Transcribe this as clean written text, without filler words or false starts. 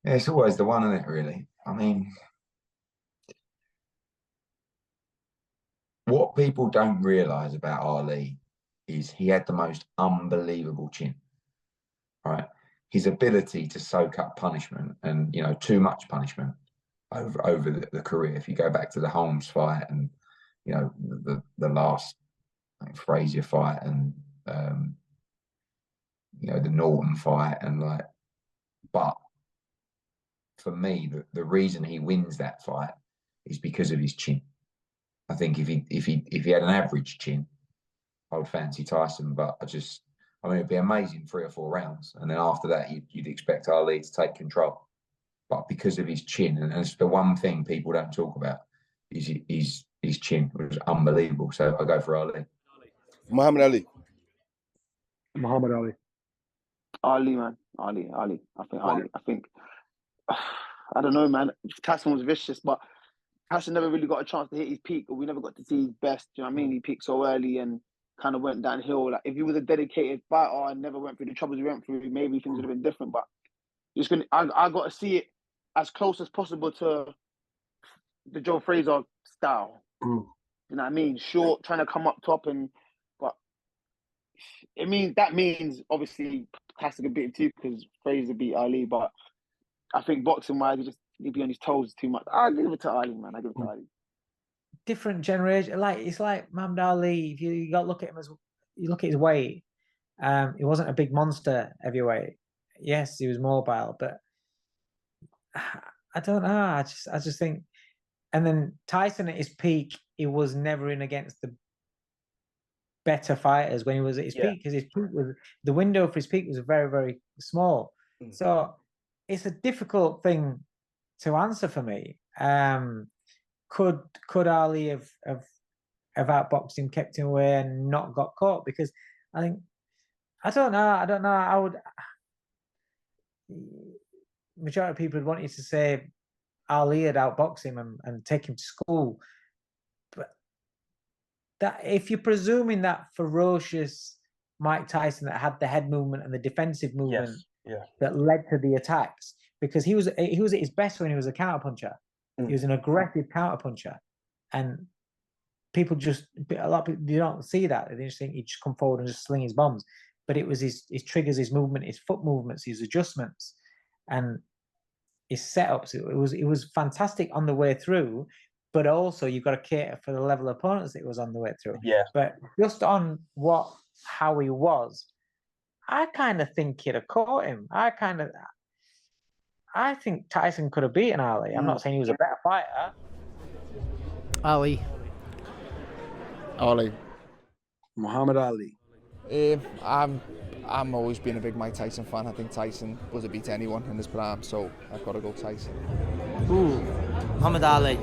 Yeah, it's always the one, isn't it, really? I mean, what people don't realise about Ali is he had the most unbelievable chin, right? His ability to soak up punishment and, too much punishment over the career. If you go back to the Holmes fight and, the last Frazier fight and, the Norton fight and but for me, the reason he wins that fight is because of his chin. I think if he had an average chin, I would fancy Tyson, but I mean, it'd be amazing 3 or 4 rounds, and then after that, you'd expect Ali to take control. But because of his chin, and it's the one thing people don't talk about, is his chin was unbelievable. So I go for Ali. Muhammad Ali. Muhammad Ali. Ali, man. Ali. I think Ali. I think, I don't know, man. Tyson was vicious, but Tyson never really got a chance to hit his peak, or we never got to see his best. You know what I mean? He peaked so early and kind of went downhill. Like, if he was a dedicated fighter and never went through the troubles he went through, maybe things would have been different. But I got to see it as close as possible to the Joe Frazier style. Mm. You know what I mean? Short, trying to come up top, but that means obviously Tyson could beat him too because Frazier beat Ali. But I think boxing wise, he'd be on his toes too much. I'll give it to Ali, man. I give it to Ali. Different generation, it's like Muhammad Ali. If you got to look at him you look at his weight. He wasn't a big monster heavyweight. Yes, he was mobile, but I don't know. I just think. And then Tyson at his peak, he was never in against the better fighters when he was at his peak, because his peak was, the window for his peak was very, very small. So it's a difficult thing to answer for me. Could Ali have outboxed him, kept him away, and not got caught? Because I don't know. I would. Majority of people would want you to say Ali had outboxed him and take him to school, but that, if you're presuming that ferocious Mike Tyson that had the head movement and the defensive movement that led to the attacks, because he was at his best when he was a counterpuncher. He was an aggressive counterpuncher, and a lot of people, you don't see that. They just think he'd just come forward and just sling his bombs, but it was his triggers, his movement, his foot movements, his adjustments, and his setups. It was fantastic on the way through, but also you've got to cater for the level of opponents it was on the way through. Yeah. But just on how he was, I kind of think he'd have caught him. I think Tyson could have beaten Ali. I'm not saying he was a better fighter. Ali. Muhammad Ali. I'm always been a big Mike Tyson fan. I think Tyson was a beat anyone in his prime, so I've got to go Tyson. Muhammad Ali.